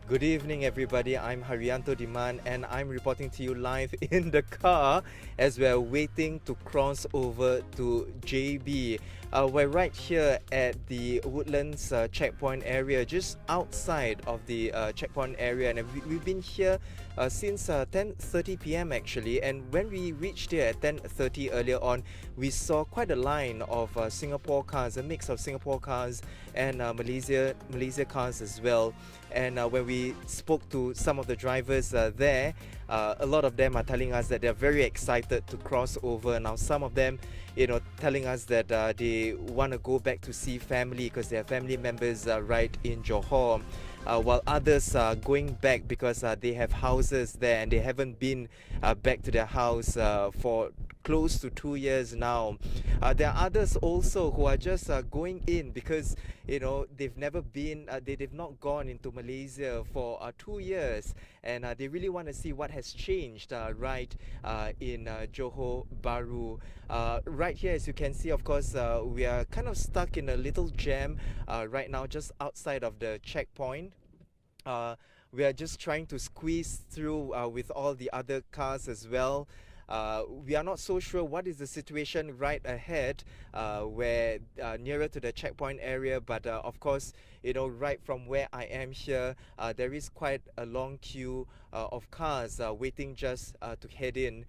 Good evening, everybody. I'm Haryanto Diman, and I'm reporting to you live in the car as we're waiting to cross over to JB. We're right here at the Woodlands Checkpoint area, just outside of the checkpoint area, and we've been here since 10:30 p.m. actually. And when we reached here at 10:30 earlier on, we saw quite a line of Singapore cars, a mix of Singapore cars and Malaysia cars as well. And when we spoke to some of the drivers there, a lot of them are telling us that they're very excited to cross over. Now, some of them, telling us that they want to go back to see family because their family members are right in Johor. While others are going back because they have houses there and they haven't been back to their house for close to 2 years now. There are others also who are just going in because they've never been, they've not gone into Malaysia for 2 years, and they really want to see what has changed right in Johor Bahru. Right here, as you can see, of course, we are kind of stuck in a little jam right now, just outside of the checkpoint. We are just trying to squeeze through with all the other cars as well. We are not so sure what is the situation right ahead, where nearer to the checkpoint area, but of course, right from where I am here, there is quite a long queue of cars waiting just to head in.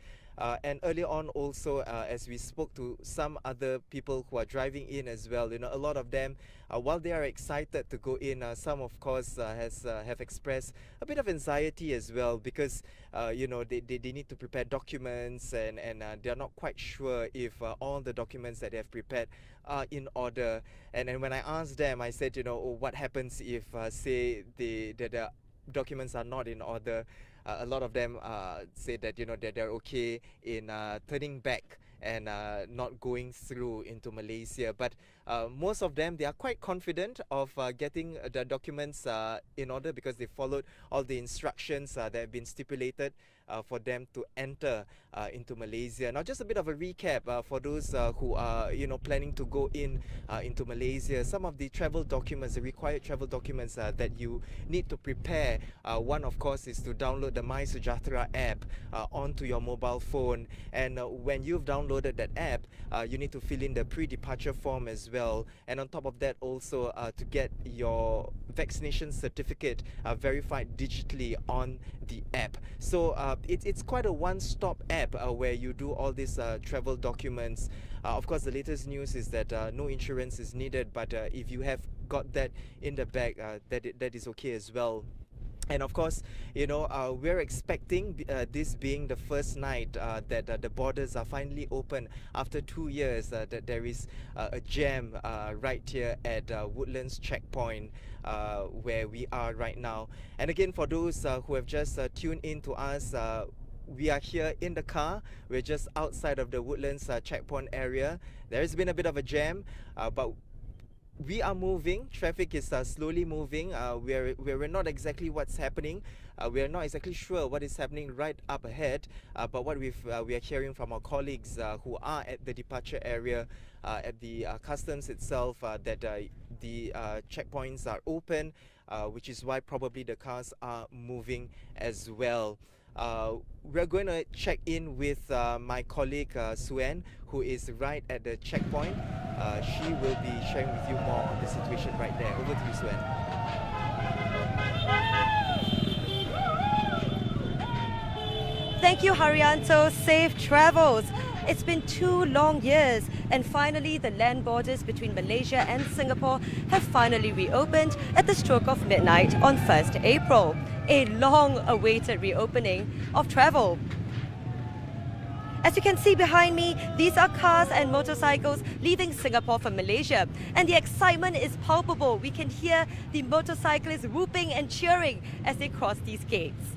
And earlier on also, as we spoke to some other people who are driving in as well, a lot of them, while they are excited to go in, some of course have expressed a bit of anxiety as well because they need to prepare documents, and they're not quite sure if all the documents that they have prepared are in order. And then when I asked them, I said, what happens if say the documents are not in order? A lot of them say that that they're okay in turning back and not going through into Malaysia, but most of them, they are quite confident of getting the documents in order because they followed all the instructions that have been stipulated for them to enter into Malaysia. Now, just a bit of a recap for those who are planning to go into Malaysia. Some of the travel documents, the required travel documents that you need to prepare. One, of course, is to download the My Sejahtera app onto your mobile phone, and when you've downloaded that app, you need to fill in the pre-departure form as well, and on top of that also to get your vaccination certificate verified digitally on the app. So it's quite a one-stop app where you do all these travel documents. Of course, the latest news is that no insurance is needed, but if you have got that in the bag, that is okay as well. And of course, we're expecting this being the first night that the borders are finally open after 2 years, that there is a jam right here at Woodlands Checkpoint where we are right now. And again, for those who have just tuned in to us, we are here in the car. We're just outside of the Woodlands Checkpoint area. There has been a bit of a jam, but we are moving. Traffic is slowly moving. We're not exactly what's happening. We are not exactly sure what is happening right up ahead. But what we are hearing from our colleagues who are at the departure area at the customs itself, that the checkpoints are open, which is why probably the cars are moving as well. We're going to check in with my colleague Suen, who is right at the checkpoint. She will be sharing with you more on the situation right there. Over to you, Suen. Thank you, Haryanto. Safe travels. It's been 2 long years, and finally the land borders between Malaysia and Singapore have finally reopened at the stroke of midnight on 1st April. A long-awaited reopening of travel. As you can see behind me, these are cars and motorcycles leaving Singapore for Malaysia, and the excitement is palpable. We can hear the motorcyclists whooping and cheering as they cross these gates.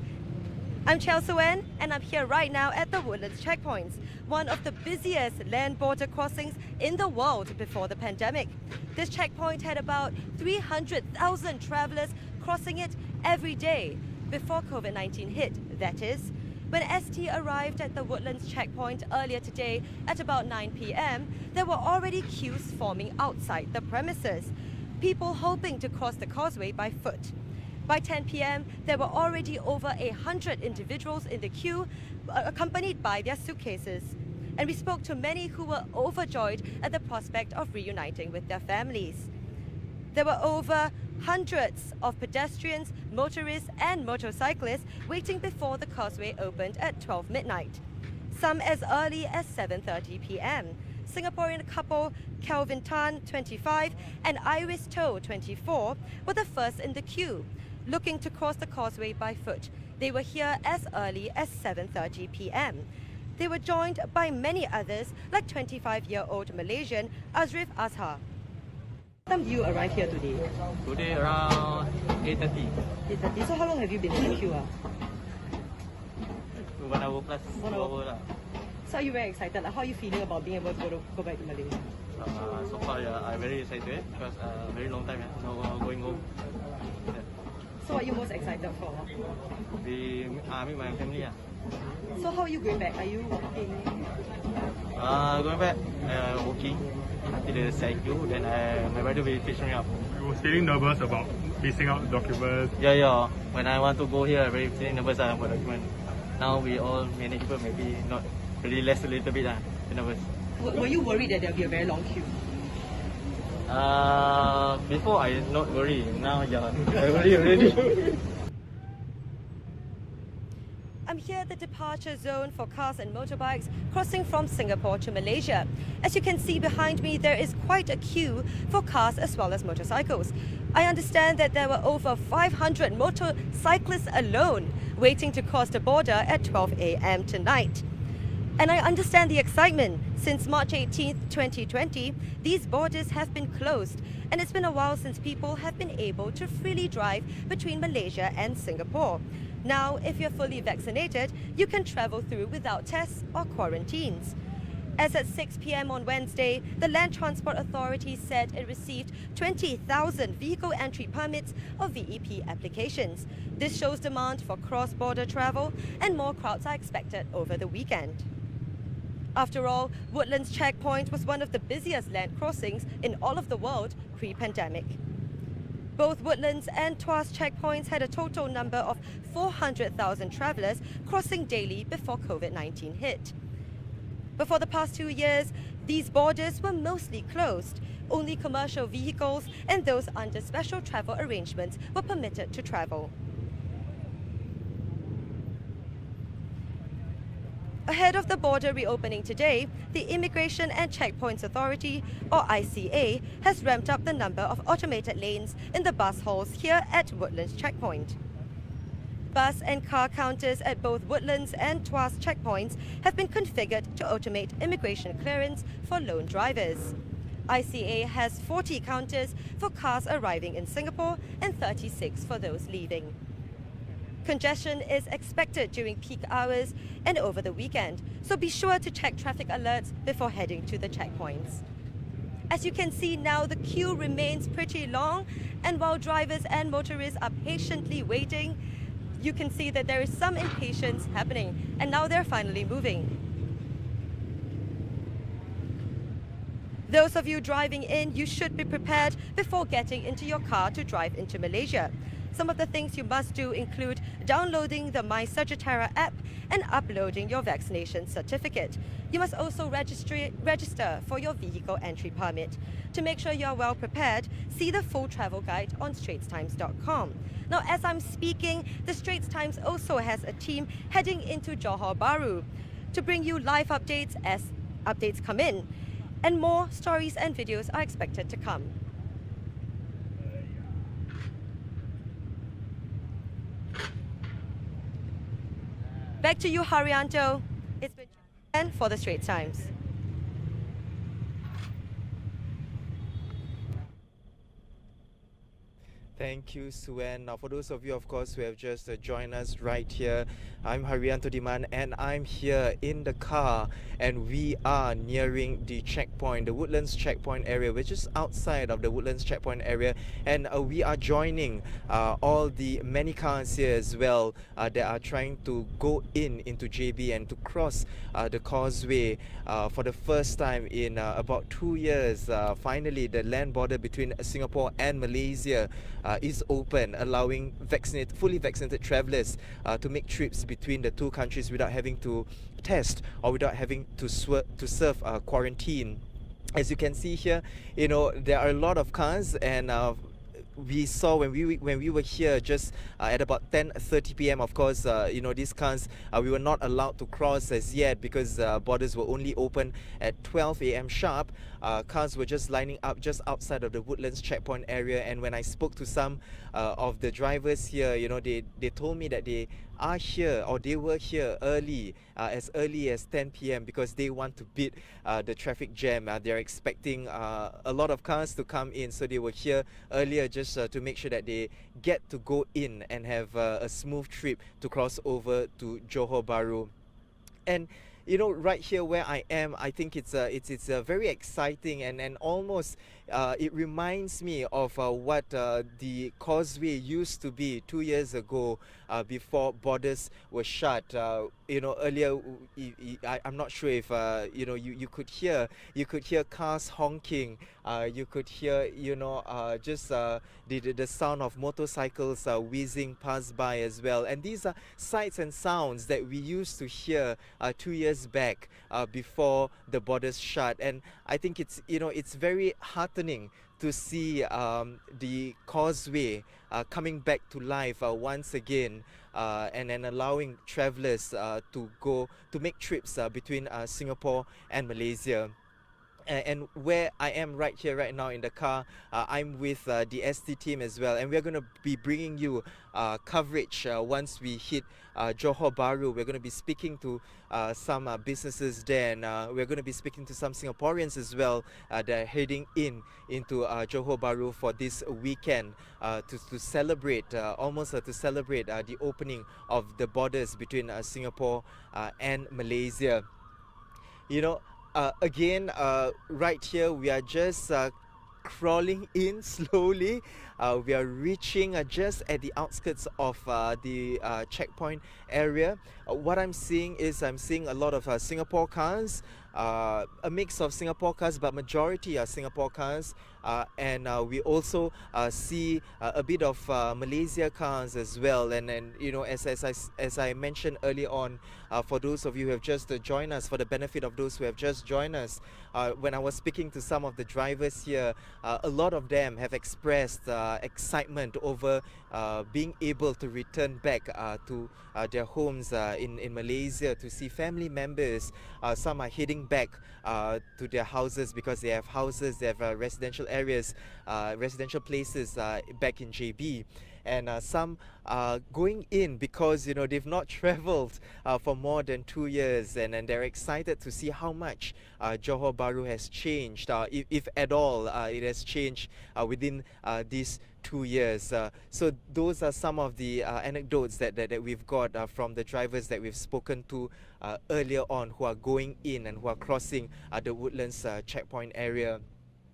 I'm Chelsea Wen, and I'm here right now at the Woodlands Checkpoints, one of the busiest land border crossings in the world before the pandemic. This checkpoint had about 300,000 travellers crossing it every day, before COVID-19 hit, that is. When ST arrived at the Woodlands Checkpoint earlier today at about 9 p.m, there were already queues forming outside the premises, people hoping to cross the Causeway by foot. By 10 p.m., there were already over 100 individuals in the queue, accompanied by their suitcases. And we spoke to many who were overjoyed at the prospect of reuniting with their families. There were over hundreds of pedestrians, motorists and motorcyclists waiting before the Causeway opened at 12 midnight. Some as early as 7:30 p.m. Singaporean couple Kelvin Tan, 25, and Iris Toh, 24, were the first in the queue, looking to cross the Causeway by foot. They were here as early as 7:30 p.m. They were joined by many others, like 25-year-old Malaysian Azrif Azhar. What time you arrived here today? Today around 8:30. 8:30. So how long have you been in the queue? 1 hour plus, 2 hour lah. So are you very excited? Like, how are you feeling about being able to go back to Malaysia? So far, yeah, I'm very excited because very long time now going home. Yeah. So what are you most excited for? We meet my family. So how are you going back? Are you walking? Going back, walking until the cycle. Then my brother will fetch me up. You were feeling nervous about missing out documents. Yeah. When I want to go here, I'm very feeling nervous about document. Now we all many people maybe not really less a little bit nervous. Were you worried that there'll be a very long queue? Before I not worry. Now yeah, I worry already. I'm here at the departure zone for cars and motorbikes crossing from Singapore to Malaysia. As you can see behind me, there is quite a queue for cars as well as motorcycles. I understand that there were over 500 motorcyclists alone waiting to cross the border at 12 a.m. tonight. And I understand the excitement. Since March 18, 2020, these borders have been closed, and it's been a while since people have been able to freely drive between Malaysia and Singapore. Now, if you're fully vaccinated, you can travel through without tests or quarantines. As at 6 p.m. on Wednesday, the Land Transport Authority said it received 20,000 vehicle entry permits or VEP applications. This shows demand for cross-border travel, and more crowds are expected over the weekend. After all, Woodlands Checkpoint was one of the busiest land crossings in all of the world pre-pandemic. Both Woodlands and Tuas checkpoints had a total number of 400,000 travellers crossing daily before COVID-19 hit. But for the past 2 years, these borders were mostly closed. Only commercial vehicles and those under special travel arrangements were permitted to travel. Ahead of the border reopening today, the Immigration and Checkpoints Authority, or ICA, has ramped up the number of automated lanes in the bus halls here at Woodlands Checkpoint. Bus and car counters at both Woodlands and Tuas checkpoints have been configured to automate immigration clearance for lone drivers. ICA has 40 counters for cars arriving in Singapore and 36 for those leaving. Congestion is expected during peak hours and over the weekend, so be sure to check traffic alerts before heading to the checkpoints. As you can see now, the queue remains pretty long, and while drivers and motorists are patiently waiting, you can see that there is some impatience happening, and now they're finally moving. Those of you driving in, you should be prepared before getting into your car to drive into Malaysia. Some of the things you must do include downloading the My Sagittara app and uploading your vaccination certificate. You must also register for your vehicle entry permit. To make sure you are well prepared, see the full travel guide on straitstimes.com. Now, as I'm speaking, the Straits Times also has a team heading into Johor Bahru to bring you live updates as updates come in. And more stories and videos are expected to come. Back to you, Haryanto. It's been for the Straits Times. Thank you, Suen. Now, for those of you, of course, who have just joined us right here, I'm Haryanto Diman, and I'm here in the car, and we are nearing the checkpoint, the Woodlands Checkpoint area, which is outside of the Woodlands Checkpoint area, and we are joining all the many cars here as well that are trying to go into JB and to cross the Causeway for the first time in about 2 years. Finally, the land border between Singapore and Malaysia is open, allowing fully vaccinated travellers to make trips between the two countries without having to test or without having to serve quarantine. As you can see here, there are a lot of cars, and we saw when we were here just at about 10:30 p.m. Of course, these cars we were not allowed to cross as yet because borders were only open at 12 a.m. sharp. Cars were just lining up just outside of the Woodlands Checkpoint area, and when I spoke to some of the drivers here, they told me that they are here, or they were here as early as 10 p.m. because they want to beat the traffic jam. They're expecting a lot of cars to come in, so they were here earlier just to make sure that they get to go in and have a smooth trip to cross over to Johor Bahru. And right here where I am, I think it's very exciting, and almost it reminds me of what the Causeway used to be 2 years ago before borders were shut. Earlier, I'm not sure if you could hear cars honking. You could hear just the sound of motorcycles whizzing past by as well. And these are sights and sounds that we used to hear 2 years back before the borders shut. And I think it's very heartening to see the Causeway coming back to life once again, and then allowing travellers to make trips between Singapore and Malaysia. And where I am right here, right now in the car, I'm with the ST team as well, and we're going to be bringing you coverage once we hit Johor Bahru. We're going to be speaking to some businesses there, and we're going to be speaking to some Singaporeans as well that are heading into Johor Bahru for this weekend to celebrate, to celebrate the opening of the borders between Singapore and Malaysia. Again, right here we are just crawling in slowly. We are reaching just at the outskirts of the checkpoint area. What I'm seeing a lot of Singapore cars, a mix of Singapore cars, but majority are Singapore cars. And we also see a bit of Malaysia cars as well. And as I mentioned earlier on, for those of you who have just joined us, for the benefit of those who have just joined us, when I was speaking to some of the drivers here, a lot of them have expressed excitement over being able to return back to their homes in Malaysia to see family members. Some are heading back to their houses because they have houses, they have residential areas, residential places back in JB. And some going in because they've not traveled for more than 2 years, and they're excited to see how much Johor Bahru has changed, if at all it has changed within these 2 years. So those are some of the anecdotes that we've got from the drivers that we've spoken to earlier on, who are going in and who are crossing the Woodlands checkpoint area.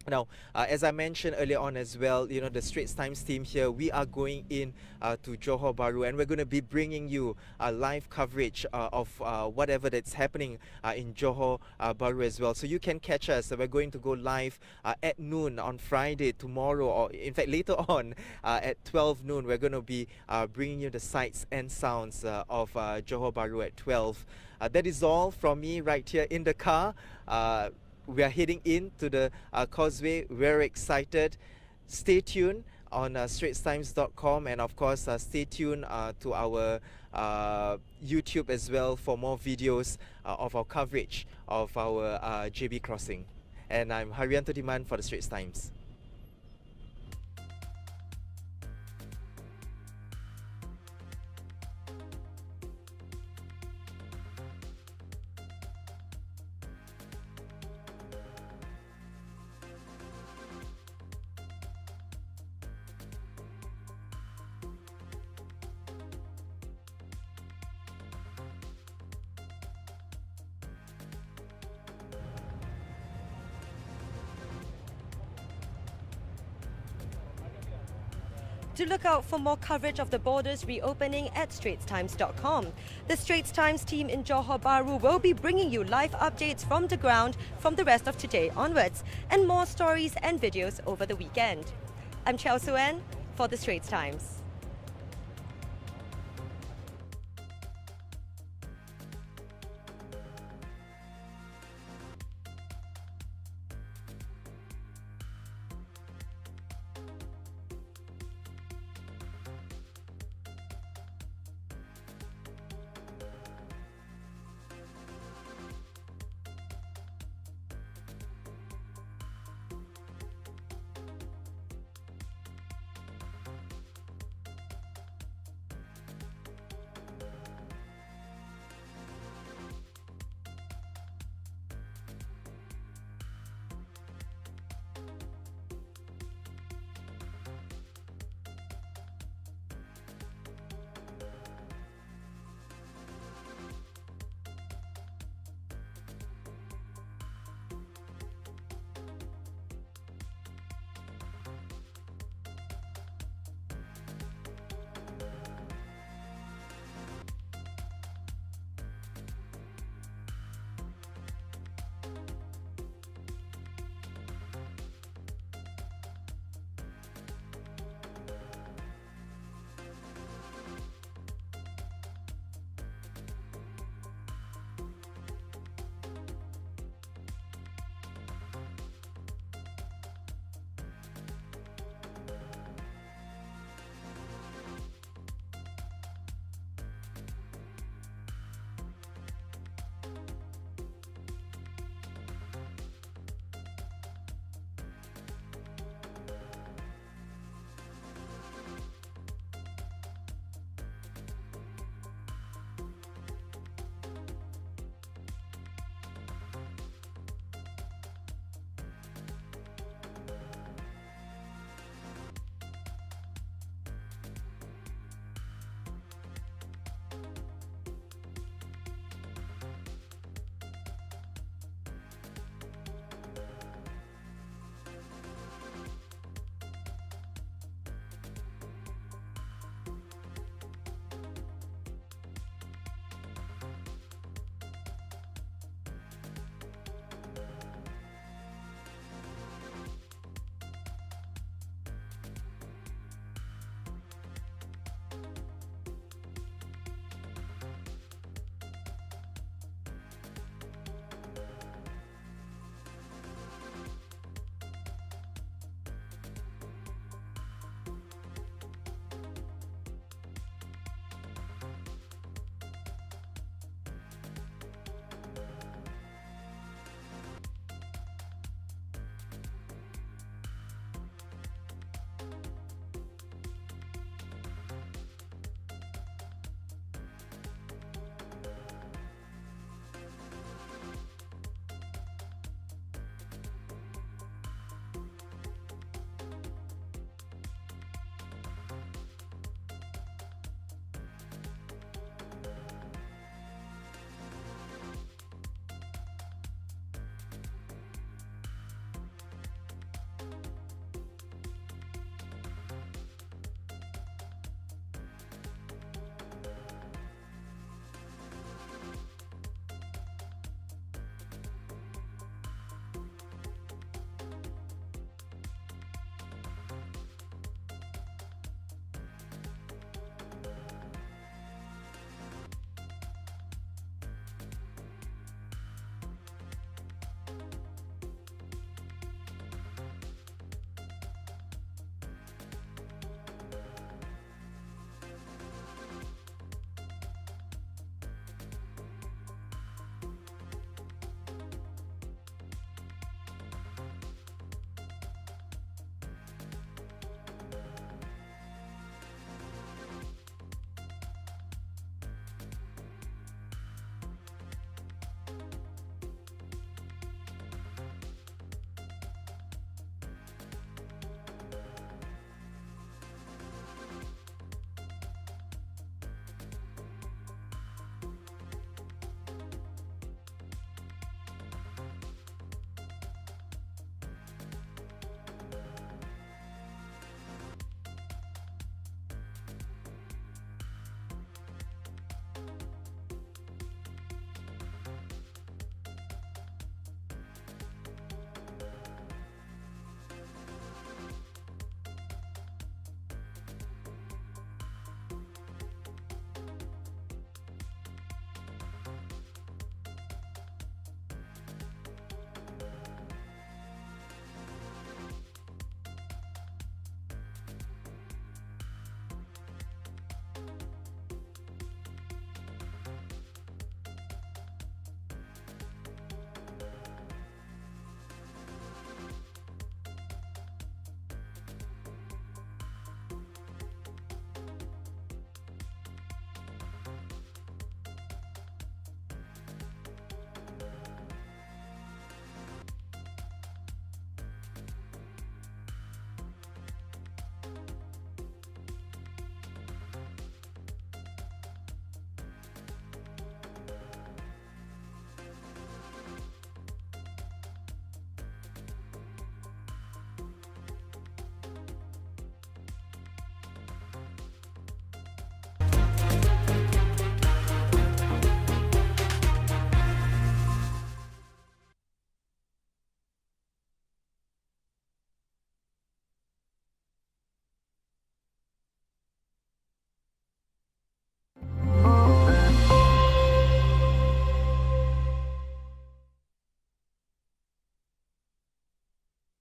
Now, as I mentioned earlier on as well, the Straits Times team here, we are going in to Johor Bahru, and we're going to be bringing you live coverage of whatever that's happening in Johor Bahru as well. So you can catch us. We're going to go live at noon on Friday, tomorrow, or in fact later on at 12 noon. We're going to be bringing you the sights and sounds of Johor Bahru at 12. That is all from me right here in the car. We are heading into the Causeway. We're excited. Stay tuned on straitstimes.com, and of course stay tuned to our YouTube as well for more videos of our coverage of our JB crossing. And I'm Haryanto Diman for the Straits Times. Do look out for more coverage of the borders reopening at straitstimes.com. The Straits Times team in Johor Bahru will be bringing you live updates from the ground from the rest of today onwards, and more stories and videos over the weekend. I'm Chao Suen for the Straits Times.